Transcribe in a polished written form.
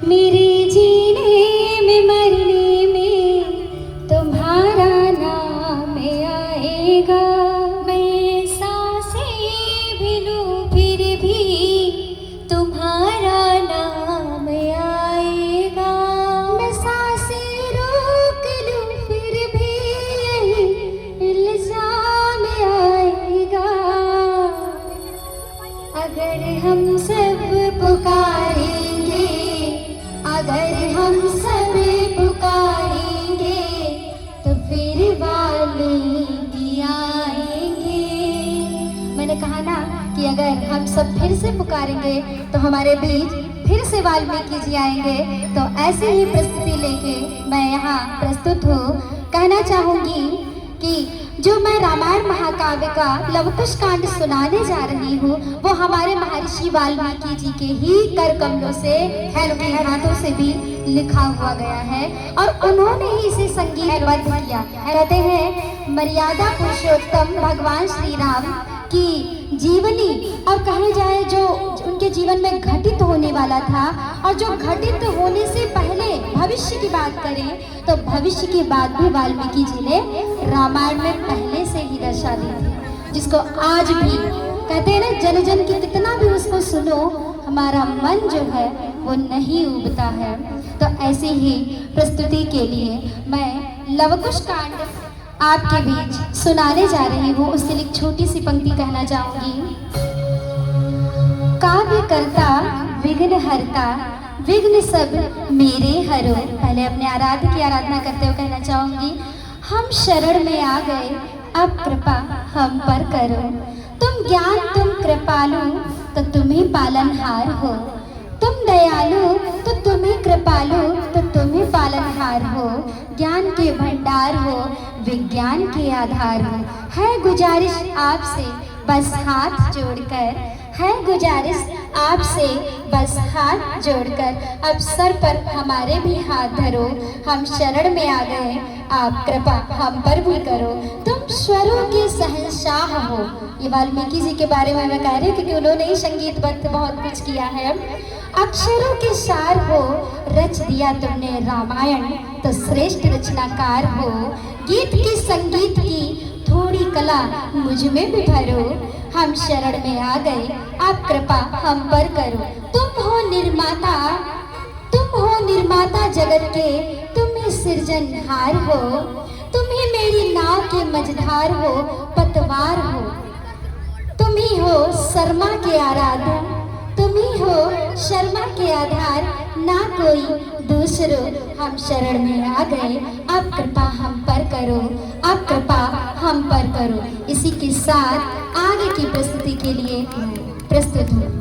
मेरे जीने में मरने में तुम्हारा नाम आएगा। मैं सांसें भी लूं फिर भी तुम्हारा नाम आएगा। मैं सांसें रोक लूं फिर भी यही इल्जाम आएगा। अगर हम सब पुकारेंगे, अगर हम सब पुकारेंगे तो फिर वाल्मीकि आएंगे। मैंने कहा ना कि अगर हम सब फिर से पुकारेंगे तो हमारे बीच फिर से वाल्मीकि जी आएंगे। तो ऐसी ही प्रस्तुति लेके मैं यहाँ प्रस्तुत हूँ। कहना चाहूँगी कि जो मैं रामायण महाकाव्य का लवकुश कांड सुनाने जा रही हूँ वो हमारे महर्षि वाल्मीकि जी के ही कर कमलों से हाथों से भी लिखा हुआ गया है और उन्होंने ही इसे संगीतबद्ध किया। कहते हैं मर्यादा पुरुषोत्तम भगवान श्री राम की जीवनी और कहे जाए जो उनके जीवन में घटित होने वाला था और जो घटित होने से पहले भविष्य की बात करें तो भविष्य की बात भी वाल्मीकि जी ने रामायण में पहले से ही दर्शा दी थी, जिसको आज भी कहते हैं ना जन जन की कितना भी उसको सुनो हमारा मन जो है वो नहीं उबता है। तो ऐसी ही प्रस्तुति के लिए मैं लवकुश कांड आपके बीच सुनाने जा रही हूँ। उसके लिए एक छोटी सी पंक्ति कहना चाहूंगी। काव्य करता विघ्न हरता विघ्न सब मेरे हरो। पहले अपने आराध्य की आराधना करते हुए कहना चाहूंगी। हम शरण में आ गए अब कृपा हम पर करो। तुम ज्ञान तुम कृपालु तो तुम ही पालनहार हो। तुम दयालु तो तुम ही कृपालु तो तुम ही पालनहार हो। ज्ञान के भंडार हो विज्ञान के आधार हो। है गुजारिश आपसे बस हाथ जोड़कर, है गुजारिश आपसे बस हाथ जोड़कर अब सर पर हमारे भी हाथ धरो। हम शरण में आ गए आप कृपा हम पर भी करो। तुम स्वरों के शहंशाह हो। ये वाल्मीकि जी के बारे में मैं कह रही हूँ क्योंकि उन्होंने ही संगीतबद्ध बहुत कुछ किया है। अक्षरों के सार हो रच दिया तुमने रामायण तो श्रेष्ठ रचनाकार हो। गीत की संगीत की थोड़ी कला मुझ में भी भरो। हम शरण में आ गए आप कृपा हम पर करो। तुम हो निर्माता जगत के, तुम ही सृजनहार हो। तुम ही मेरी नाव के मझधार हो पतवार हो। तुम ही हो शर्मा के आराध्य, तुम ही हो शर्मा के आधार ना कोई दूसरो। हम शरण में आ गए अब कृपा हम पर करो, अब कृपा हम पर करो। इसी के साथ आगे की प्रस्तुति के लिए प्रस्तुत हूँ।